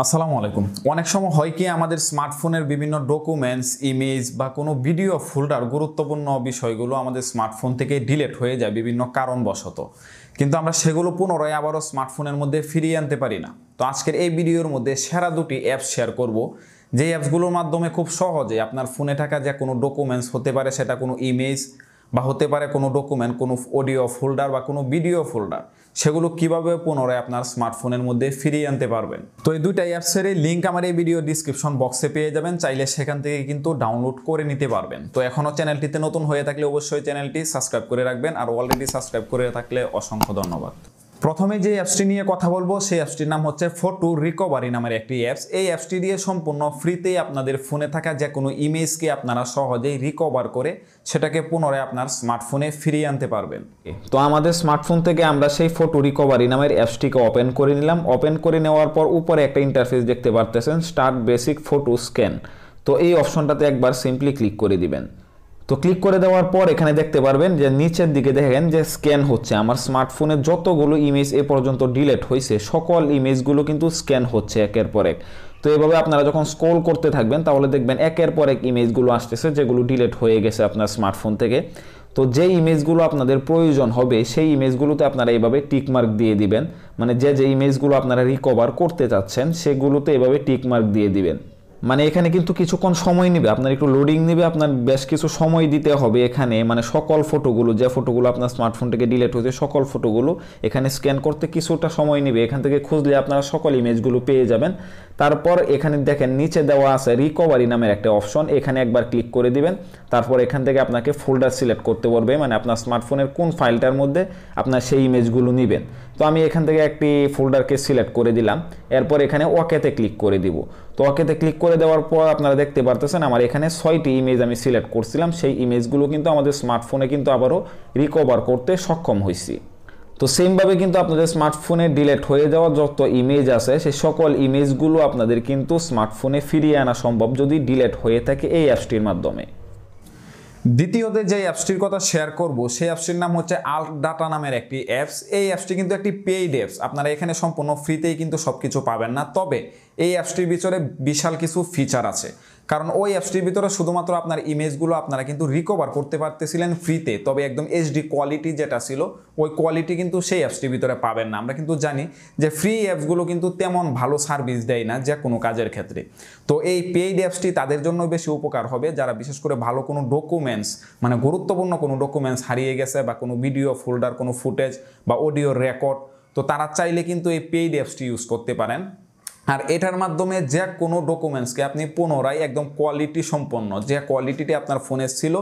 আসসালামু আলাইকুম। অনেক সময় হয় কি আমাদের স্মার্টফোনের বিভিন্ন ডকুমেন্টস, ইমেজ বা কোনো ভিডিও ফোল্ডার গুরুত্বপূর্ণ বিষয়গুলো আমাদের স্মার্টফোন থেকে ডিলিট হয়ে যায় বিভিন্ন কারণবশত, কিন্তু আমরা সেগুলো পুনরায় আবারও স্মার্টফোনের মধ্যে ফিরিয়ে আনতে পারি না। তো আজকের এই ভিডিওর মধ্যে সেরা দুটি অ্যাপস শেয়ার করব, যে অ্যাপসগুলোর মাধ্যমে খুব সহজে আপনার ফোনে থাকা যে কোনো ডকুমেন্টস হতে পারে, সেটা কোনো ইমেজ বা হতে পারে কোনো ডকুমেন্ট, কোনো অডিও ফোল্ডার বা কোনো ভিডিও ফোল্ডার, সেগুলো কিভাবে পুনরায় আপনার স্মার্টফোনের মধ্যে ফিরিয়ে আনতে পারবেন। তো এই দুইটা অ্যাপসের লিঙ্ক আমার এই ভিডিও ডিসক্রিপশন বক্সে পেয়ে যাবেন, চাইলে সেখান থেকে কিন্তু ডাউনলোড করে নিতে পারবেন। তো এখনও চ্যানেলটিতে নতুন হয়ে থাকলে অবশ্যই চ্যানেলটি সাবস্ক্রাইব করে রাখবেন, আর অলরেডি সাবস্ক্রাইব করে থাকলে অসংখ্য ধন্যবাদ। প্রথমে যে অ্যাপসটি নিয়ে কথা বলবো সেই অ্যাপসটির নাম হচ্ছে ফটো রিকভারি নামের একটি অ্যাপস। এই অ্যাপসটি দিয়ে সম্পূর্ণ ফ্রিতেই আপনাদের ফোনে থাকা যে কোনো ইমেজকে আপনারা সহজেই রিকভার করে সেটাকে পুনরায় আপনার স্মার্টফোনে ফিরিয়ে আনতে পারবেন। তো আমাদের স্মার্টফোন থেকে আমরা সেই ফটো রিকভারি নামের অ্যাপসটিকে ওপেন করে নিলাম। ওপেন করে নেওয়ার পর উপরে একটা ইন্টারফেস দেখতে পারতেছেন, স্টার্ট বেসিক ফটো স্ক্যান। তো এই অপশনটাতে একবার সিম্পলি ক্লিক করে দিবেন। তো ক্লিক করে দেওয়ার পর এখানে দেখতে পারবেন যে নিচের দিকে দেখেন যে স্ক্যান হচ্ছে। আমার স্মার্টফোনে যতগুলো ইমেজ এ পর্যন্ত ডিলিট হয়েছে সকল ইমেজগুলো কিন্তু স্ক্যান হচ্ছে একের পর এক। তো এভাবে আপনারা যখন স্ক্রল করতে থাকবেন তাহলে দেখবেন একের পর এক ইমেজগুলো আসতেছে যেগুলো ডিলিট হয়ে গেছে আপনার স্মার্টফোন থেকে। তো যে ইমেজগুলো আপনাদের প্রয়োজন হবে সেই ইমেজগুলোতে আপনারা এইভাবে টিকমার্ক দিয়ে দিবেন, মানে যে ইমেজগুলো আপনারা রিকভার করতে চাচ্ছেন সেগুলোতে এভাবে টিকমার্ক দিয়ে দিবেন। মানে এখানে কিন্তু কিছুক্ষণ সময় নেবে, আপনার একটু লোডিং নেবে, আপনার বেশ কিছু সময় দিতে হবে এখানে। মানে সকল ফটোগুলো, যে ফটোগুলো আপনার স্মার্টফোন থেকে ডিলিট হয়েছে সকল ফটোগুলো এখানে স্ক্যান করতে কিছুটা সময় নেবে। এখান থেকে খুঁজলে আপনারা সকল ইমেজগুলো পেয়ে যাবেন। তারপর এখানে দেখেন নিচে দেওয়া আছে রিকভারি নামের একটা অপশন, এখানে একবার ক্লিক করে দিবেন। তারপর এখান থেকে আপনাকে ফোল্ডার সিলেক্ট করতে বলবে, মানে আপনার স্মার্টফোনের কোন ফাইলটার মধ্যে আপনার সেই ইমেজগুলো নেবেন। তো আমি এখান থেকে একটি ফোল্ডারকে সিলেক্ট করে দিলাম। এরপর এখানে ওকেতে ক্লিক করে দিব। তো ওকেতে ক্লিক করে দেওয়ার পর আপনারা দেখতে পারতেছেন আমার এখানে 6টি ইমেজ আমি সিলেক্ট করছিলাম, সেই ইমেজগুলো কিন্তু আমাদের স্মার্টফোনে কিন্তু আবারও রিকভার করতে সক্ষম হয়েছি। তো সেমভাবে কিন্তু আপনাদের স্মার্টফোনে ডিলিট হয়ে যাওয়া যত ইমেজ আছে সেই সকল ইমেজগুলো আপনাদের কিন্তু স্মার্টফোনে ফিরিয়ে আনা সম্ভব যদি ডিলিট হয়ে থাকে এই অ্যাপসটির মাধ্যমে। দ্বিতীয়তে যে অ্যাপসটির কথা শেয়ার করব সেই অ্যাপসটির নাম হচ্ছে আল্ট ডাটা নামের একটি অ্যাপস। এই অ্যাপসটি কিন্তু একটি পেইড অ্যাপস, আপনারা এখানে সম্পূর্ণ ফ্রিতেই কিন্তু সব কিছু পাবেন না। তবে এই অ্যাপসটির ভিতরে বিশাল কিছু ফিচার আছে, কারণ ওই অ্যাপসটির ভিতরে শুধুমাত্র আপনার ইমেজগুলো আপনারা কিন্তু রিকভার করতে পারতেছিলেন ফ্রিতে, তবে একদম এইচডি কোয়ালিটি যেটা ছিল ওই কোয়ালিটি কিন্তু সেই অ্যাপসটির ভিতরে পাবেন না। আমরা কিন্তু জানি যে ফ্রি অ্যাপসগুলো কিন্তু তেমন ভালো সার্ভিস দেয় না যে কোনো কাজের ক্ষেত্রে। তো এই পেইড অ্যাপসটি তাদের জন্য বেশি উপকার হবে যারা বিশেষ করে ভালো কোনো ডকুমেন্টস, মানে গুরুত্বপূর্ণ কোনো ডকুমেন্টস হারিয়ে গেছে বা কোনো ভিডিও ফোল্ডার, কোনো ফুটেজ বা অডিও রেকর্ড, তো তারা চাইলে কিন্তু এই পেইড অ্যাপসটি ইউজ করতে পারেন। আর এটার মাধ্যমে যে কোনো ডকুমেন্টসকে আপনি পুনরায় একদম কোয়ালিটি সম্পন্ন, যে কোয়ালিটিটি আপনার ফোনে ছিল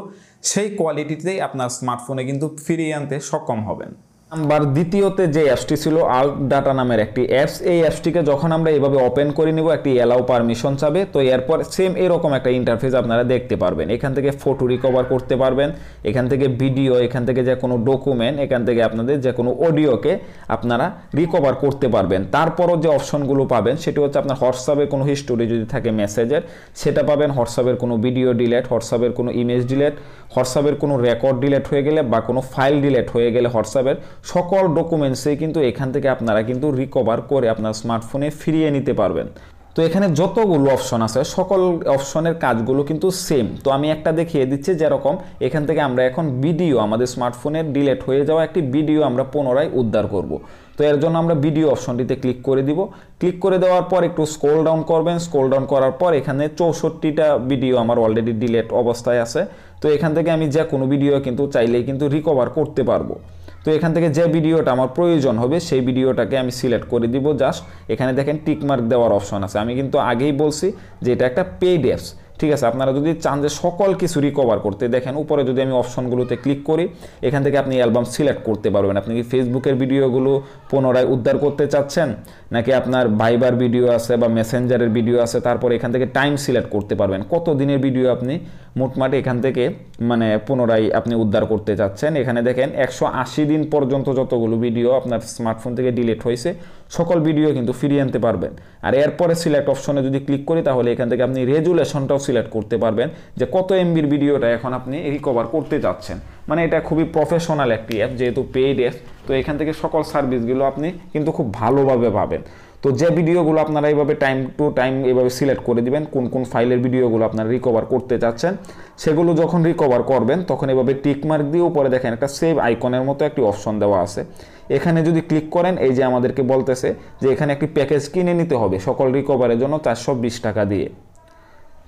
সেই কোয়ালিটিতেই আপনার স্মার্টফোনে কিন্তু ফিরিয়ে আনতে সক্ষম হবেন। নাম্বার দ্বিতীয়তে যে অ্যাপসটি ছিল আল্ট ডাটা নামের একটি অ্যাপস। এই অ্যাপসটিকে যখন আমরা এভাবে ওপেন করে নিব একটি অ্যালাউ পারমিশন চাবে। তো এরপর সেম এরকম একটা ইন্টারফেস আপনারা দেখতে পারবেন। এখান থেকে ফটো রিকভার করতে পারবেন, এখান থেকে ভিডিও, এখান থেকে যে কোনো ডকুমেন্ট, এখান থেকে আপনাদের যে কোনো অডিওকে আপনারা রিকভার করতে পারবেন। তারপরও যে অপশনগুলো পাবেন সেটি হচ্ছে আপনার হোয়াটসঅ্যাপে কোনো হিস্টোরি যদি থাকে মেসেজের সেটা পাবেন, হোয়াটসঅ্যাপের কোনো ভিডিও ডিলেট, হোয়াটসঅ্যাপের কোনো ইমেজ ডিলেট, হোয়াটসঅ্যাপের কোনো রেকর্ড ডিলেট হয়ে গেলে বা কোনো ফাইল ডিলেট হয়ে গেলে হোয়াটসঅ্যাপের সকল ডকুমেন্টসই কিন্তু এখান থেকে আপনারা কিন্তু রিকভার করে আপনার স্মার্টফোনে ফিরিয়ে নিতে পারবেন। তো এখানে যতগুলো অপশন আছে সকল অপশনের কাজগুলো কিন্তু সেম। তো আমি একটা দেখিয়ে দিচ্ছি, যেরকম এখান থেকে আমরা এখন ভিডিও, আমাদের স্মার্টফোনের ডিলিট হয়ে যাওয়া একটি ভিডিও আমরা পুনরায় উদ্ধার করব। তো এর জন্য আমরা ভিডিও অপশনটিতে ক্লিক করে দিব। ক্লিক করে দেওয়ার পর একটু স্ক্রল ডাউন করবেন। স্ক্রল ডাউন করার পর এখানে 64টা ভিডিও আমার অলরেডি ডিলিট অবস্থায় আছে। তো এখান থেকে আমি যে কোনো ভিডিও কিন্তু চাইলেই কিন্তু রিকভার করতে পারবো। তো এখান থেকে যে ভিডিওটা আমার প্রয়োজন হবে সেই ভিডিওটাকে আমি সিলেক্ট করে দিব। জাস্ট এখানে দেখেন টিকমার্ক দেওয়ার অপশন আছে। আমি কিন্তু আগেই বলছি যে এটা একটা পেইড অ্যাপস, ঠিক আছে। আপনারা যদি চান যে সকল কিছু রিকভার করতে, দেখেন উপরে যদি আমি অপশনগুলোতে ক্লিক করি এখান থেকে আপনি অ্যালবাম সিলেক্ট করতে পারবেন। আপনি কি ফেসবুকের ভিডিওগুলো পুনরায় উদ্ধার করতে চাচ্ছেন, নাকি আপনার ভাইবার ভিডিও আছে বা মেসেঞ্জারের ভিডিও আছে, তারপর এখান থেকে টাইম সিলেক্ট করতে পারবেন কত দিনের ভিডিও আপনি মোটমাটি এখান থেকে মানে পুনরায় আপনি উদ্ধার করতে চাচ্ছেন। এখানে দেখেন 180 দিন পর্যন্ত যতগুলো ভিডিও আপনার স্মার্টফোন থেকে ডিলিট হয়েছে সকল ভিডিও কিন্তু ফিরিয়ে আনতে পারবেন। আর এরপরে সিলেক্ট অপশনে যদি ক্লিক করি তাহলে এখান থেকে আপনি রেজুলেশনটাও সিলেক্ট করতে পারবেন যে কত এমবির ভিডিওটা এখন আপনি রিকভার করতে চাচ্ছেন। মানে এটা খুবই প্রফেশনাল একটি অ্যাপ, যেহেতু পেইড অ্যাপ। তো এখান থেকে সকল সার্ভিসগুলো আপনি কিন্তু খুব ভালোভাবে পাবেন। তো তো যে ভিডিওগুলো আপনারা এইভাবে টাইম টু টাইম এইভাবে সিলেক্ট করে দিবেন কোন কোন ফাইলের ভিডিওগুলো আপনারা রিকভার করতে চাচ্ছেন, সেগুলো যখন রিকভার করবেন তখন এভাবে টিক মার্ক দিয়ে উপরে দেখেন একটা সেভ আইকনের মতো একটি অপশন দেওয়া আছে। এখানে যদি ক্লিক করেন এই যে আমাদেরকে বলতেছে যে এখানে একটি প্যাকেজ কিনে নিতে হবে সকল রিকভারের জন্য 420 টাকা দিয়ে।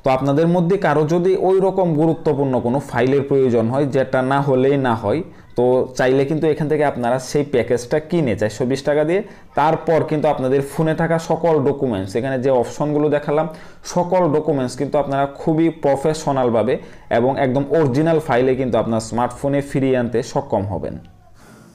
তো আপনাদের মধ্যে কারো যদি ওই রকম গুরুত্বপূর্ণ কোনো ফাইলের প্রয়োজন হয় যেটা না হলেই না হয়, তো চাইলে কিন্তু এখান থেকে আপনারা সেই প্যাকেজটা কিনে 420 টাকা দিয়ে তারপর কিন্তু আপনাদের ফোনে থাকা সকল ডকুমেন্টস, এখানে যে অপশনগুলো দেখালাম সকল ডকুমেন্টস কিন্তু আপনারা খুবই প্রফেশনালভাবে এবং একদম অরিজিনাল ফাইলে কিন্তু আপনার স্মার্টফোনে ফিরিয়ে আনতে সক্ষম হবেন।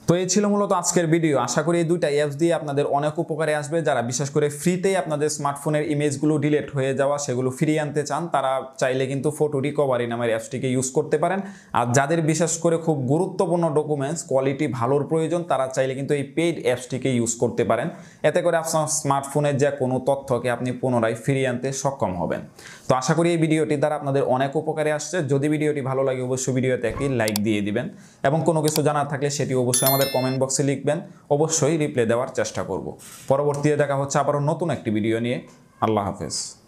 তো এই ছিল মূলত আজকের ভিডিও। আশা করি এই দুইটা অ্যাপস দিয়ে আপনাদের অনেক উপকারে আসবে। যারা বিশেষ করে ফ্রিতেই আপনাদের স্মার্টফোনের ইমেজগুলো ডিলিট হয়ে যাওয়া সেগুলো ফিরিয়ে আনতে চান, তারা চাইলে কিন্তু ফটো রিকভারি নামের অ্যাপসটিকে ইউজ করতে পারেন। আর যাদের বিশেষ করে খুব গুরুত্বপূর্ণ ডকুমেন্টস কোয়ালিটি ভালোর প্রয়োজন, তারা চাইলে কিন্তু এই পেইড অ্যাপসটিকে ইউজ করতে পারেন। এতে করে আপনার স্মার্টফোনের যে কোনো তথ্যকে আপনি পুনরায় ফিরিয়ে আনতে সক্ষম হবেন। তো আশা করি এই ভিডিওটি দ্বারা আপনাদের অনেক উপকারে আসছে। যদি ভিডিওটি ভালো লাগে অবশ্যই ভিডিওতে একটি লাইক দিয়ে দিবেন এবং কোনো কিছু জানার থাকলে সেটি অবশ্যই আমাদের কমেন্ট বক্সে লিখবেন, অবশ্যই রিপ্লাই দেওয়ার চেষ্টা করব। পরবর্তীতে দেখা হচ্ছে আবারও নতুন একটি ভিডিও নিয়ে। আল্লাহ হাফেজ।